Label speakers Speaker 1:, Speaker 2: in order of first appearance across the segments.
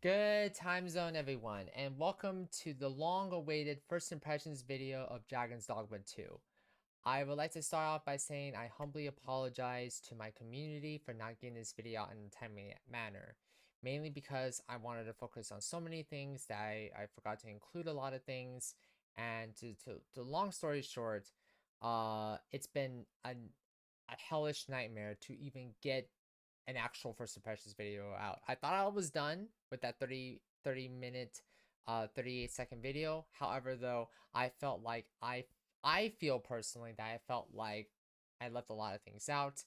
Speaker 1: Good time zone, everyone, and welcome to the long-awaited first impressions video of Dragon's Dogma 2. I would like to start off by saying I humbly apologize to my community for not getting this video out in a timely manner, mainly because I wanted to focus on so many things that I forgot to include a lot of things, and to long story short, it's been a hellish nightmare to even get an actual first impressions video out. I thought I was done with that 30 minute 38-second video. However, though, I felt like I feel personally that I felt like I left a lot of things out,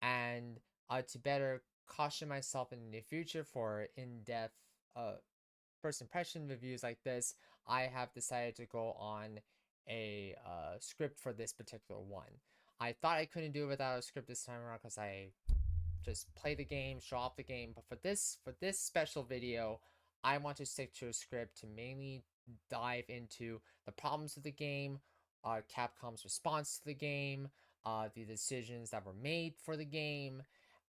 Speaker 1: and to better caution myself in the future for in-depth first impression reviews like this, I have decided to go on a script for this particular one. I thought I couldn't do it without a script this time around because I just play the game, show off the game. But for this special video, I want to stick to a script to mainly dive into the problems of the game, Capcom's response to the game, the decisions that were made for the game.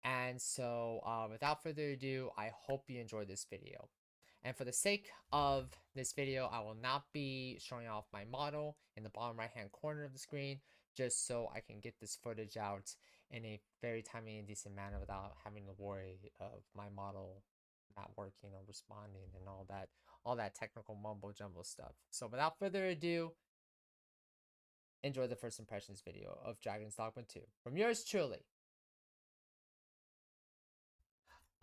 Speaker 1: And so, without further ado, I hope you enjoyed this video. And for the sake of this video, I will not be showing off my model in the bottom right hand corner of the screen, just so I can get this footage out in a very timely and decent manner without having to worry of my model not working or responding and all that technical mumbo jumbo stuff. So without further ado, enjoy the first impressions video of Dragon's Dogma 2 from yours truly.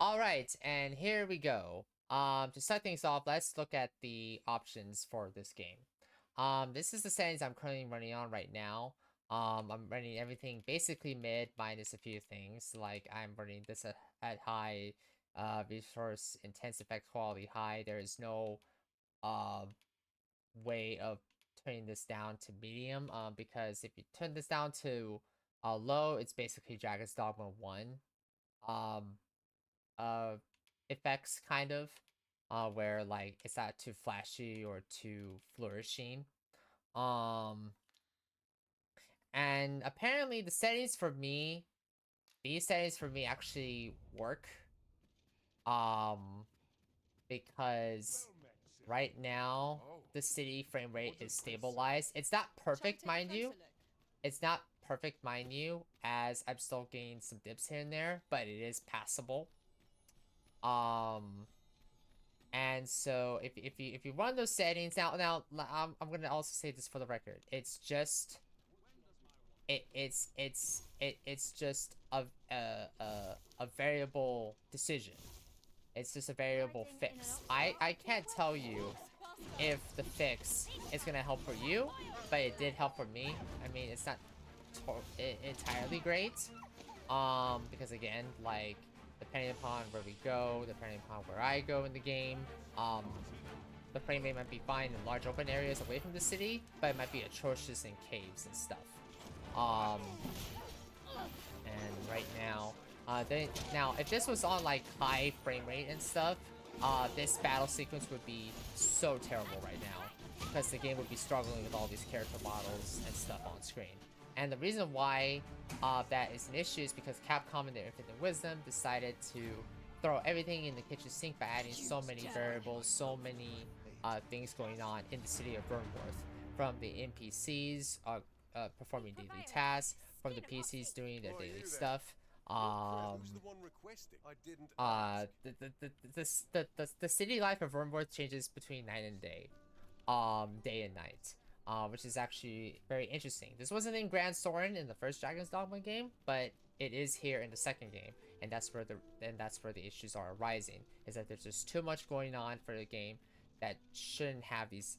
Speaker 1: Alright, and here we go. To start things off, let's look at the options for this game. This is the settings I'm currently running on right now. I'm running everything basically mid minus a few things. Like I'm running this at high, resource intense effect quality high. There is no way of turning this down to medium. Because if you turn this down to low, it's basically Dragon's Dogma 1. Um, uh, effects kind of, where like it's not too flashy or too flourishing. And apparently the settings for me, these settings for me actually work. Because right now the city frame rate is stabilized. It's not perfect, mind you. It's not perfect, mind you, as I'm still getting some dips here and there, but it is passable. And so if you run those settings now, I'm gonna also say this for the record. It's just it's just a variable decision. It's just a variable fix. I can't tell you if the fix is gonna help for you, but it did help for me. I mean, it's not entirely great, because again, like, depending upon where we go, depending upon where I go in the game, the frame rate might be fine in large open areas away from the city, but it might be atrocious in caves and stuff. And right now, now if this was on like high frame rate and stuff, this battle sequence would be so terrible right now, because the game would be struggling with all these character models and stuff on screen. And the reason why that is an issue is because Capcom in their infinite wisdom decided to throw everything in the kitchen sink by adding so many variables, so many things going on in the city of Burnworth. From the NPCs performing daily tasks, from the PCs doing their daily stuff. The city life of Burnworth changes between night and day. Day and night. Which is actually very interesting. This wasn't in Grand Soren in the first Dragon's Dogma game, but it is here in the second game, and that's where the issues are arising. Is that there's just too much going on for the game that shouldn't have these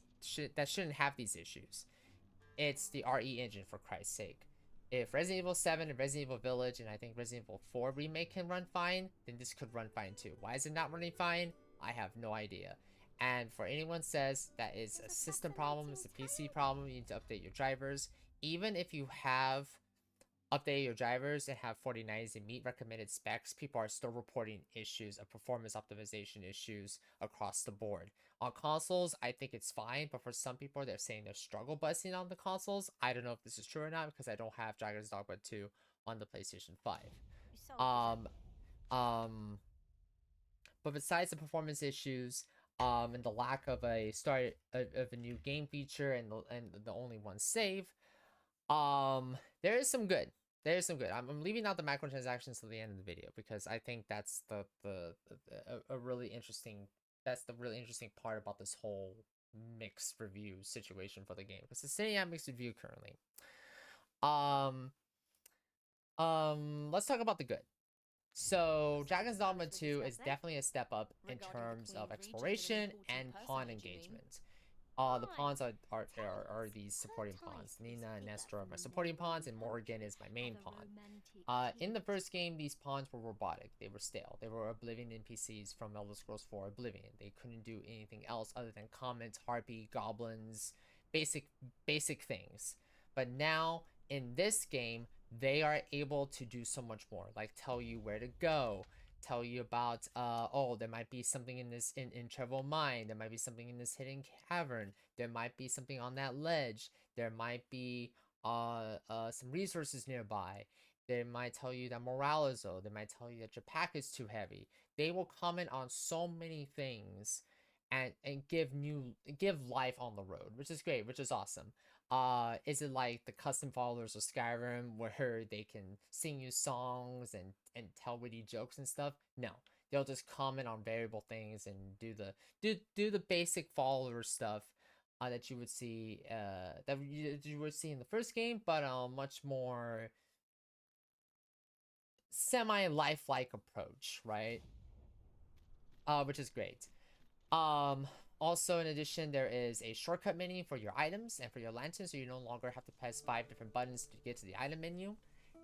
Speaker 1: issues. It's the RE engine, for Christ's sake. If Resident Evil 7 and Resident Evil Village and I think Resident Evil 4 remake can run fine, then this could run fine too. Why is it not running fine? I have no idea. And for anyone says that is a system problem, it's a PC problem, you need to update your drivers. Even if you have updated your drivers and have 4090s and meet recommended specs, people are still reporting issues of performance optimization issues across the board. On consoles, I think it's fine, but for some people, they're saying they're struggle busting on the consoles. I don't know if this is true or not because I don't have Dragon's Dogma 2 on the PlayStation 5. Um, um, But besides the performance issues, and the lack of a start of a new game feature and the only one save, there is some good. There is some good. I'm leaving out the microtransactions to the end of the video because I think that's a really interesting. That's the really interesting part about this whole mixed review situation for the game, because it's sitting at mixed review currently. Um, let's talk about the good. So Dragon's Dogma 2 is definitely a step up in terms of exploration and pawn engagement. The pawns are these supporting pawns. Nina and Nestor are my supporting pawns, and Morgan is my main pawn. In the first game, these pawns were robotic. They were stale. They were Oblivion NPCs from Elder Scrolls 4 Oblivion. They couldn't do anything else other than comment, harpy, goblins, basic things. But now in this game, they are able to do so much more, like tell you where to go, tell you about oh, there might be something in this in Trevo Mine, there might be something in this hidden cavern, there might be something on that ledge, there might be some resources nearby. They might tell you that morale is low, they might tell you that your pack is too heavy. They will comment on so many things and give life on the road, which is great, which is awesome. Is it like the custom followers of Skyrim where they can sing you songs and tell witty jokes and stuff? No, they'll just comment on variable things and do the basic follower stuff that you would see in the first game, but much more semi lifelike approach, right? Which is great. Also, in addition, there is a shortcut menu for your items and for your lanterns, so you no longer have to press 5 different buttons to get to the item menu.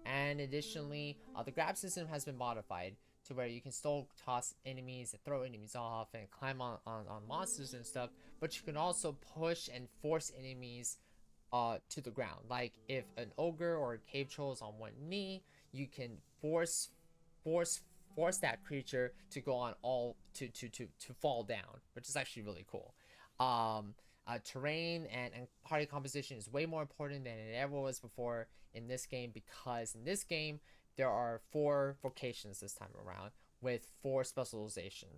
Speaker 1: And additionally, the grab system has been modified to where you can still toss enemies and throw enemies off and climb on monsters and stuff, but you can also push and force enemies to the ground. Like if an ogre or a cave troll is on one knee, you can force that creature to go on all to fall down, which is actually really cool. Terrain and party composition is way more important than it ever was before in this game, because in this game there are 4 vocations this time around, with 4 specialization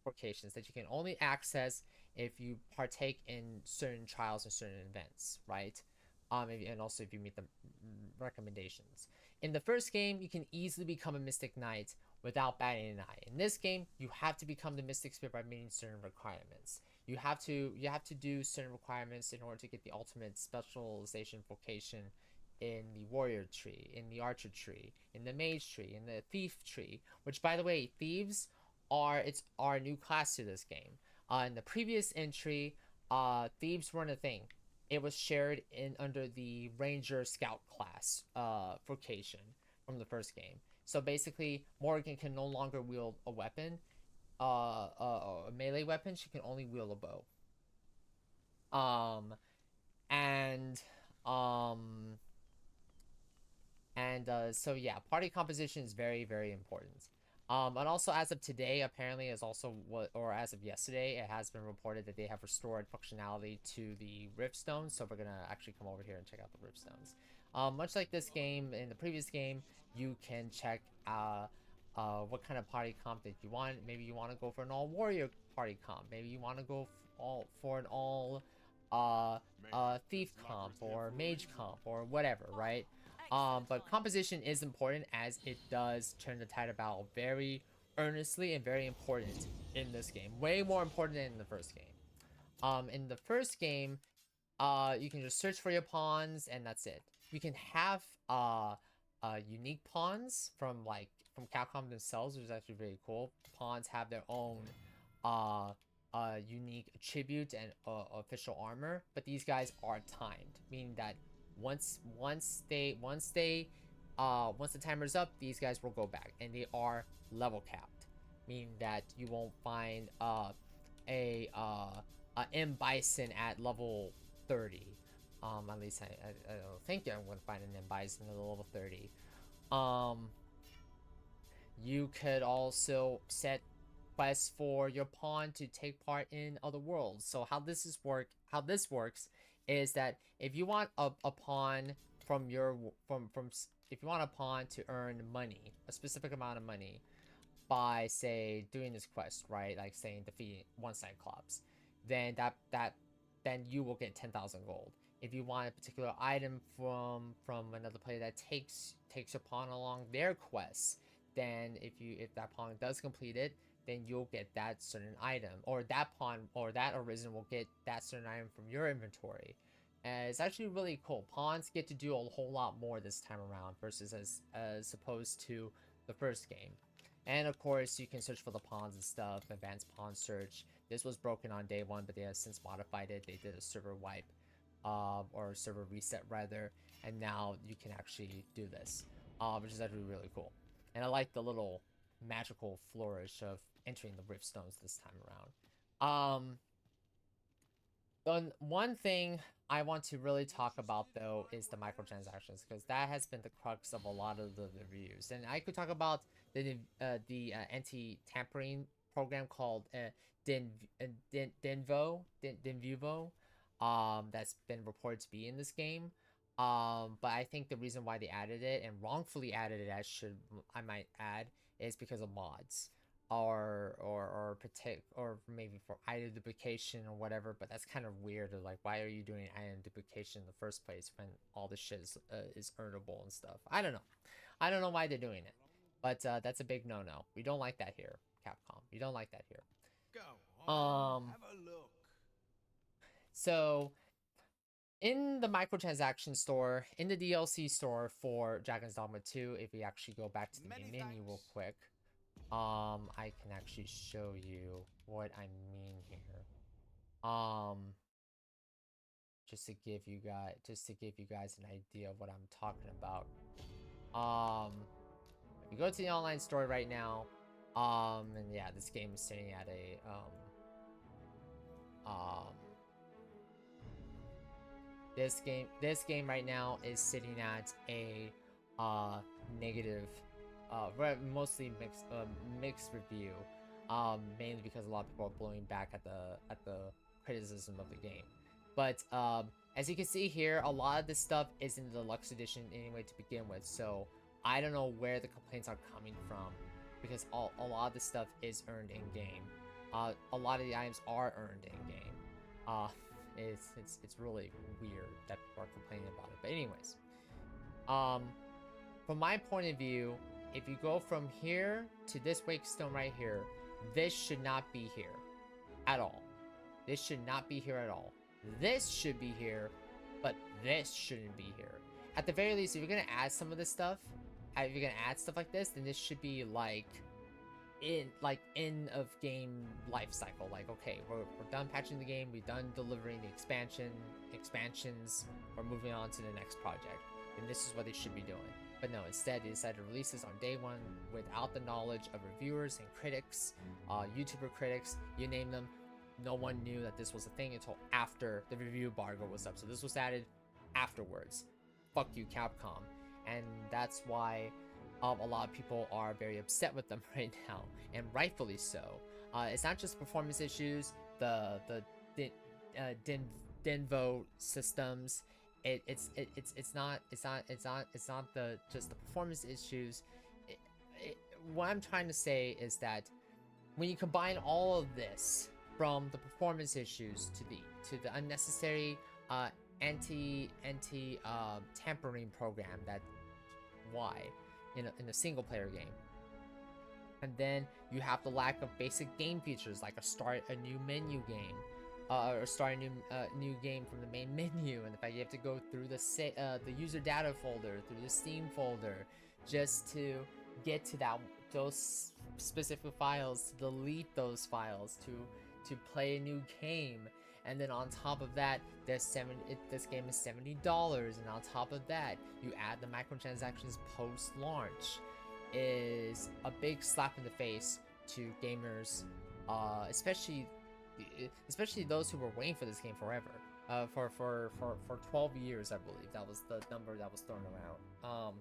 Speaker 1: vocations that you can only access if you partake in certain trials and certain events, right? And also if you meet the recommendations. In the first game, you can easily become a Mystic Knight without batting an eye. In this game, you have to become the Mystic Spirit by meeting certain requirements. You have to do certain requirements in order to get the ultimate specialization vocation in the warrior tree, in the archer tree, in the mage tree, in the thief tree. Which, by the way, thieves are a new class to this game. In the previous entry, thieves weren't a thing. It was shared in under the ranger scout class vocation from the first game. So basically, Morgan can no longer wield a weapon, a melee weapon. She can only wield a bow. So yeah, party composition is very, very important. And also as of today, apparently as of yesterday, it has been reported that they have restored functionality to the Riftstones. So we're gonna actually come over here and check out the Riftstones. Much like this game, in the previous game, you can check what kind of party comp that you want. Maybe you want to go for an all warrior party comp. Maybe you want to go for an all thief comp or mage comp or whatever, right? But composition is important, as it does turn the tide of battle very earnestly and very important in this game. Way more important than in the first game. In the first game, you can just search for your pawns and that's it. You can have unique pawns from Capcom themselves, which is actually very cool. Pawns have their own unique attribute and official armor, but these guys are timed, meaning that once the timer's up, these guys will go back, and they are level capped, meaning that you won't find a M Bison at level 30. At least I don't think I'm gonna find an M Bison at level 30. You could also set quests for your pawn to take part in other worlds. So how this works is that if you want a pawn if you want a pawn to earn money, a specific amount of money, by, say, doing this quest, right? Like saying defeating one Cyclops, then then you will get 10,000 gold. If you want a particular item from another player that takes your pawn along their quest, then if that pawn does complete it, then you'll get that certain item, or that pawn or that Arisen will get that certain item from your inventory. And it's actually really cool. Pawns get to do a whole lot more this time around versus as opposed to the first game. And of course, you can search for the pawns and stuff, advanced pawn search. This was broken on day one, but they have since modified it. They did a server wipe, or server reset rather, and now you can actually do this, which is actually really cool. And I like the little magical flourish of entering the rift stones this time around. The one thing I want to really talk about though is the microtransactions, because that has been the crux of a lot of the reviews. And I could talk about the anti-tampering program called Denvuvo, that's been reported to be in this game. But I think the reason why they added it, and wrongfully added it, I might add, is because of mods. Or maybe for item duplication or whatever, but that's kind of weird. Like, why are you doing item duplication in the first place when all this shit is earnable and stuff? I don't know why they're doing it, but that's a big no-no. We don't like that here, Capcom. We don't like that here.
Speaker 2: Go on, have a look.
Speaker 1: So in the microtransaction store, in the DLC store for Dragon's Dogma 2, if we actually go back to the main menu real quick, I can actually show you what I mean here. Just to give you guys an idea of what I'm talking about. We go to the online store right now. And yeah, this game is sitting at a this game right now is sitting at a negative, mostly mixed review, mainly because a lot of people are blowing back at the criticism of the game. But as you can see here, a lot of this stuff is in the deluxe edition anyway to begin with, so I don't know where the complaints are coming from, because a lot of this stuff is earned in game. A lot of the items are earned in game. It's really weird that people are complaining about it. But anyways, from my point of view, if you go from here to this wake stone right here, this should not be here at all. This should not be here at all. This should be here, but this shouldn't be here. At the very least, if you're gonna add some of this stuff, if you're gonna add stuff like this, then this should be like end of game life cycle. Like, okay, we're done patching the game, we're done delivering the expansions, we're moving on to the next project, and this is what they should be doing. But no, instead they decided to release this on day one without the knowledge of reviewers and critics, YouTuber critics, you name them. No one knew that this was a thing until after the review embargo was up. So this was added afterwards. Fuck you, Capcom. And that's why a lot of people are very upset with them right now, and rightfully so. It's not just performance issues, the Denvo systems. It's not just the performance issues. What I'm trying to say is that when you combine all of this, from the performance issues to the unnecessary anti tampering program, that why in a single player game, and then you have the lack of basic game features like start a new menu game, or start a new game from the main menu, and the fact you have to go through the user data folder, through the Steam folder, just to get to those specific files, to delete those files, to play a new game. And then on top of that, this game is $70, and on top of that, you add the microtransactions post-launch. Is a big slap in the face to gamers, especially those who were waiting for this game forever. For 12 years, I believe that was the number that was thrown around.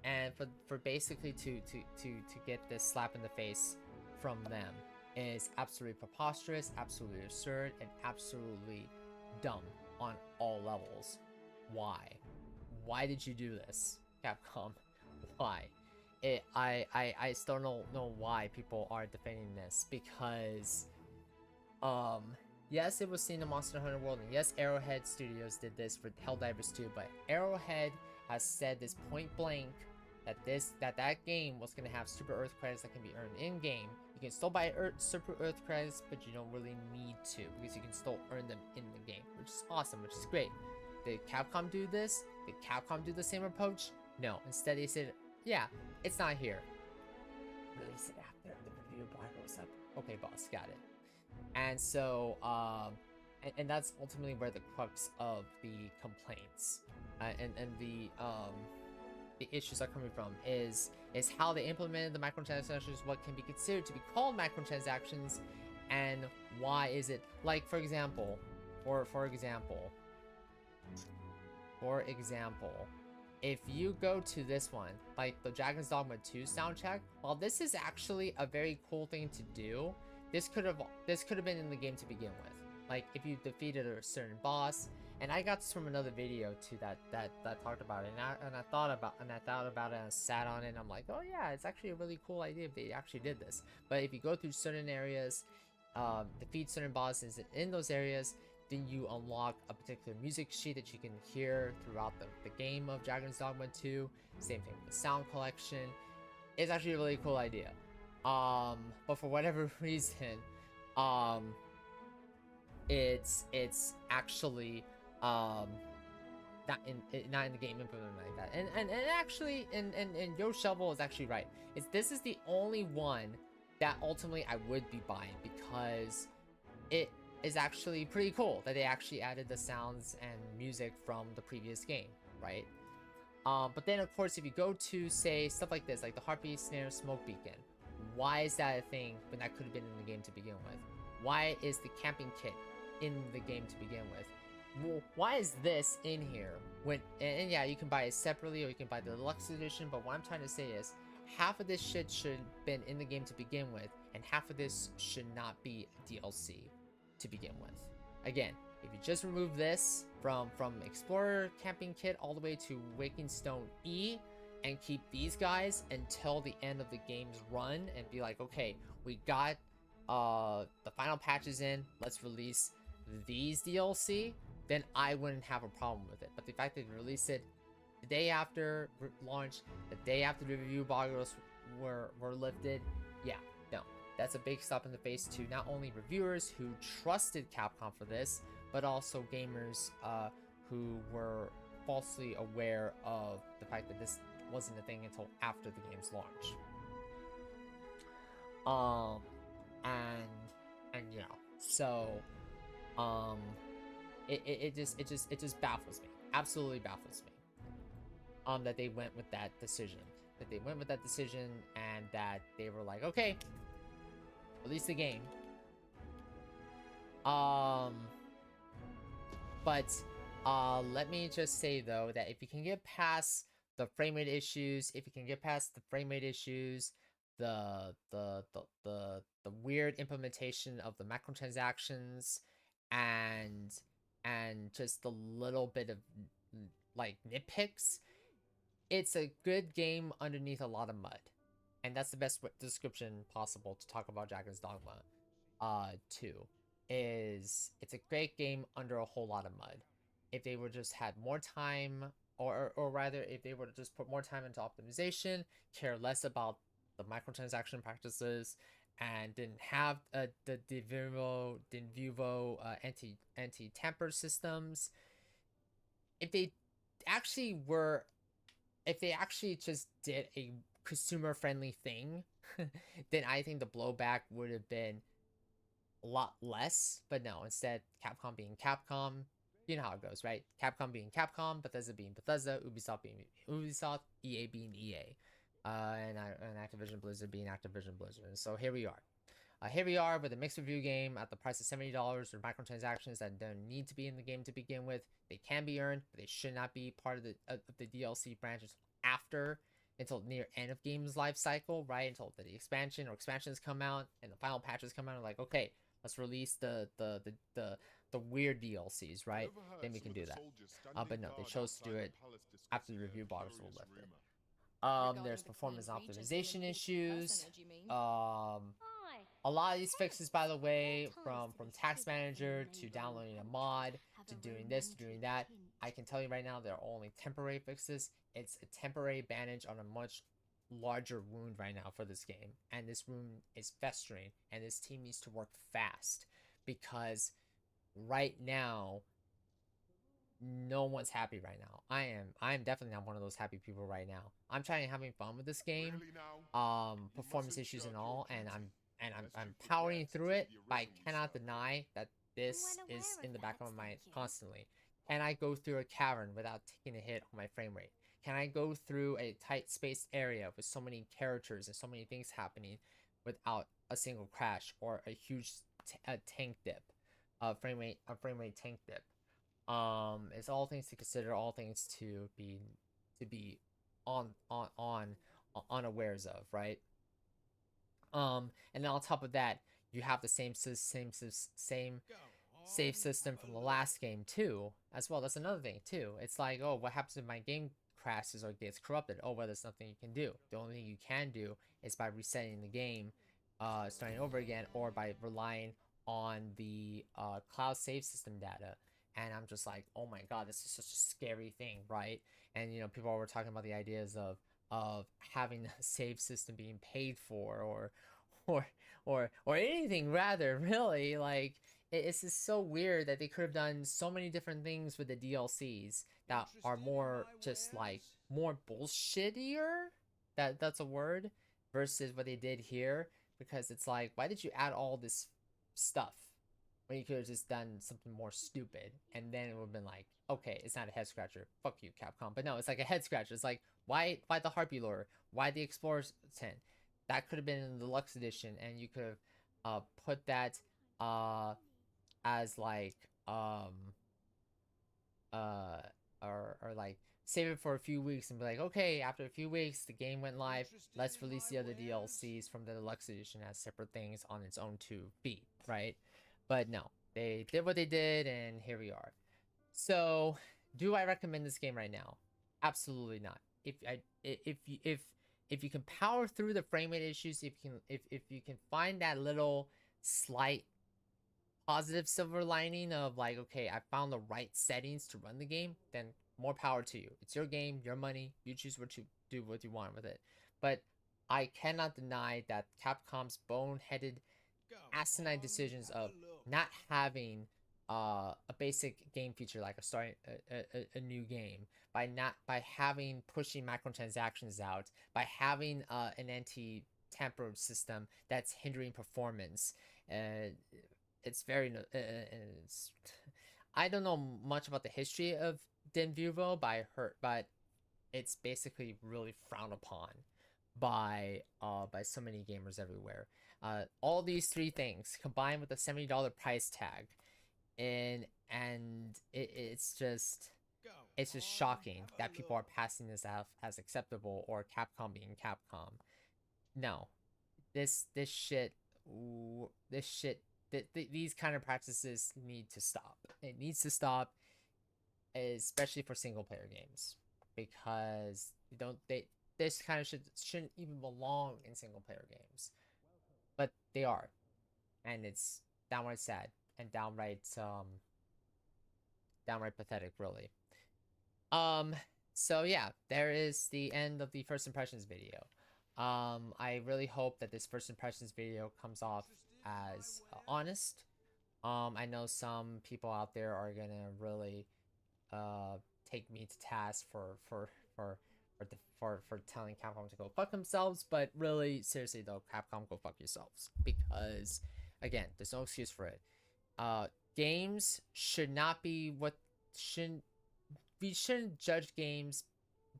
Speaker 1: And for basically to get this slap in the face from them is absolutely preposterous, absolutely absurd, and absolutely dumb on all levels. Why? Why did you do this, Capcom? Why? I still don't know why people are defending this, because yes, it was seen in Monster Hunter World, and yes, Arrowhead Studios did this for Helldivers 2, but Arrowhead has said this point blank that that game was gonna have Super Earth credits that can be earned in game. You can still buy Super Earth credits, but you don't really need to, because you can still earn them in the game, which is awesome, which is great. Did Capcom do this? Did Capcom do the same approach? No. Instead, they said, yeah, it's not here. Release it after the review block goes up. Okay, boss, got it. And so, and that's ultimately where the crux of the complaints and the issues are coming from, is how they implemented the microtransactions, what can be considered to be called microtransactions, and why is it, like, for example, if you go to this one, like the Dragon's Dogma 2 soundtrack, while this is actually a very cool thing to do, this could have been in the game to begin with. Like, if you defeated a certain boss, and I got this from another video too that talked about it, and I thought about it and I sat on it, and I'm like, oh yeah, it's actually a really cool idea if they actually did this. But if you go through certain areas, defeat certain bosses in those areas, then you unlock a particular music sheet that you can hear throughout the game of Dragon's Dogma 2. Same thing with the sound collection. It's actually a really cool idea. But for whatever reason, it's actually not in the game implemented like that. And actually, and Yo Shovel is actually right. This is the only one that ultimately I would be buying, because it is actually pretty cool that they actually added the sounds and music from the previous game, right? But then of course, if you go to, say, stuff like this, like the Heartbeat Snare Smoke Beacon, why is that a thing when that could have been in the game to begin with? Why is the camping kit in the game to begin with? Well, why is this in here? And yeah, you can buy it separately, or you can buy the deluxe edition, but what I'm trying to say is, half of this shit should have been in the game to begin with, and half of this should not be DLC to begin with. Again, if you just remove this from Explorer Camping Kit all the way to Waking Stone E, and keep these guys until the end of the game's run, and be like, okay, we got the final patches in, let's release these DLC, then I wouldn't have a problem with it. But the fact that they released it the day after launch, the day after the review boggles were lifted, yeah, no, that's a big slap in the face to not only reviewers who trusted Capcom for this, but also gamers who were falsely aware of the fact that this wasn't a thing until after the game's launch. And you know, so it just baffles me, absolutely baffles me, that they went with that decision, and that they were like, okay, release the game. But let me just say though, that if you can get past the frame rate issues, the weird implementation of the microtransactions, and just a little bit of like nitpicks, it's a good game underneath a lot of mud. And that's the best description possible to talk about Dragon's Dogma 2. It's a great game under a whole lot of mud. If they were just had more time, or rather, if they were to just put more time into optimization, care less about the microtransaction practices, and didn't have the Dinvuvo anti-tamper systems, if they actually just did a consumer-friendly thing, then I think the blowback would have been a lot less. But no, instead, Capcom being Capcom, you know how it goes, right? Capcom being Capcom, Bethesda being Bethesda, Ubisoft being Ubisoft, EA being EA, and Activision Blizzard being Activision Blizzard. And so here we are. Here we are with a mixed review game at the price of $70 for microtransactions that don't need to be in the game to begin with. They can be earned, but they should not be part of the DLC branches until near end of game's life cycle, right? Until the expansions come out and the final patches come out, and like, okay, let's release the weird DLCs, right? Then we can do that. But no, they chose to do it after the review bottles were lifted. There's performance optimization issues. A lot of these fixes, by the way, from Task Manager to downloading a mod to doing this to doing that, I can tell you right now they're only temporary fixes. It's a temporary bandage on a much larger wound right now for this game, and this wound is festering, and this team needs to work fast because right now no one's happy right now. I am definitely not one of those happy people right now. I'm trying having fun with this game, performance issues and all, and I'm powering through it, but I cannot deny that this is in the back of my mind constantly. Can I go through a cavern without taking a hit on my frame rate? Can I go through a tight spaced area with so many characters and so many things happening without a single crash or a huge tank dip, a frame rate tank dip? It's all things to consider, all things to be unawares of, right? And then on top of that, you have the same save system from the last game too, as well. That's another thing too. It's like, oh, what happens if my game crashes or gets corrupted? Oh, well, there's nothing you can do. The only thing you can do is by resetting the game, starting over again, or by relying on the cloud save system data. And I'm just like, oh my god, this is such a scary thing, right? And people were talking about the ideas of having a save system being paid for, or anything rather, really. Like, it's just so weird that they could have done so many different things with the DLCs that are more just like more bullshittier. That's a word, versus what they did here, because it's like, why did you add all this stuff when you could have just done something more stupid, and then it would have been like, okay, it's not a head scratcher, fuck you, Capcom. But no, it's like a head scratcher. It's like, why the Harpy lore? Why the Explorer's tent? That could have been in the deluxe edition, and you could have put that as like or like save it for a few weeks and be like, okay, after a few weeks the game went live, let's release the other DLCs from the deluxe edition as separate things on its own 2 feet, right? But no, they did what they did, and here we are. So, do I recommend this game right now? Absolutely not. If you can power through the frame rate issues, if you can find that little slight positive silver lining of like, okay, I found the right settings to run the game, then more power to you. It's your game, your money. You choose what you do, what you want with it. But I cannot deny that Capcom's boneheaded asinine decisions of not having a basic game feature like a new game, by having pushing microtransactions out, by having an anti-tamper system that's hindering performance. It's very I don't know much about the history of Vtuber, but it's basically really frowned upon by so many gamers everywhere. All these 3 things combined with a $70 price tag, and it's just shocking that people are passing this off as acceptable, or Capcom being Capcom. No, this shit, these kind of practices need to stop. It needs to stop, especially for single player games, because this kind of shouldn't even belong in single player games, but they are, and it's downright sad and downright pathetic, really. So yeah, there is the end of the first impressions video. I really hope that this first impressions video comes off as honest. I know some people out there are gonna really take me to task for telling Capcom to go fuck themselves, but really, seriously though, Capcom, go fuck yourselves, because again, there's no excuse for it. Games should not be we shouldn't judge games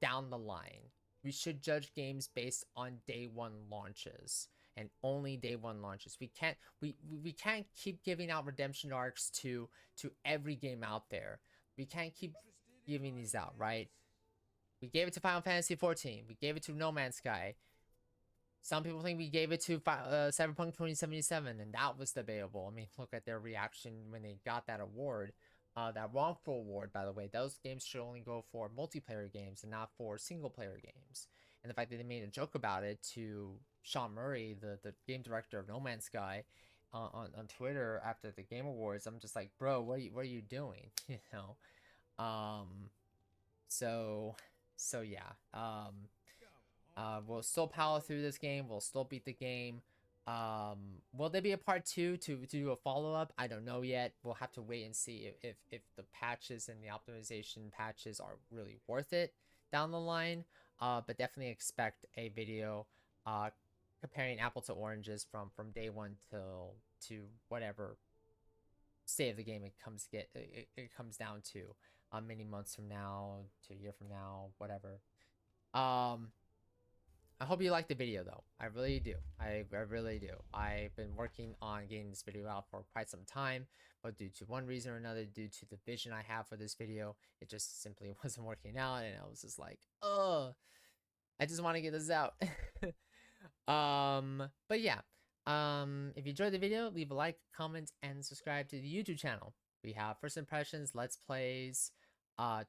Speaker 1: down the line. We should judge games based on day 1 launches, and only day 1 launches. We can't keep giving out redemption arcs to every game out there. We can't keep giving these out, right? We gave it to Final Fantasy XIV. We gave it to No Man's Sky. Some people think we gave it to Cyberpunk 2077, and that was debatable. I mean, look at their reaction when they got that award. That wrongful award, by the way. Those games should only go for multiplayer games and not for single player games. and the fact that they made a joke about it to Sean Murray, the game director of No Man's Sky, on Twitter after the Game Awards. I'm just like, bro, what are you doing? You know. So so yeah. We'll still power through this game. We'll still beat the game. Will there be a part 2 to do a follow-up? I don't know yet. We'll have to wait and see if the patches and the optimization patches are really worth it down the line. But definitely expect a video comparing apple to oranges from day one to whatever state of the game it comes down to many months from now to a year from now, whatever. I hope you liked the video though. I really do. I really do. I've been working on getting this video out for quite some time, but due to one reason or another, due to the vision I have for this video, it just simply wasn't working out, and I was just like, oh, I just want to get this out. But yeah. If you enjoyed the video, leave a like, comment, and subscribe to the YouTube channel. We have first impressions, let's plays,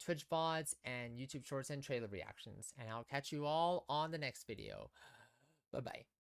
Speaker 1: Twitch VODs, and YouTube shorts and trailer reactions. And I'll catch you all on the next video. Bye bye.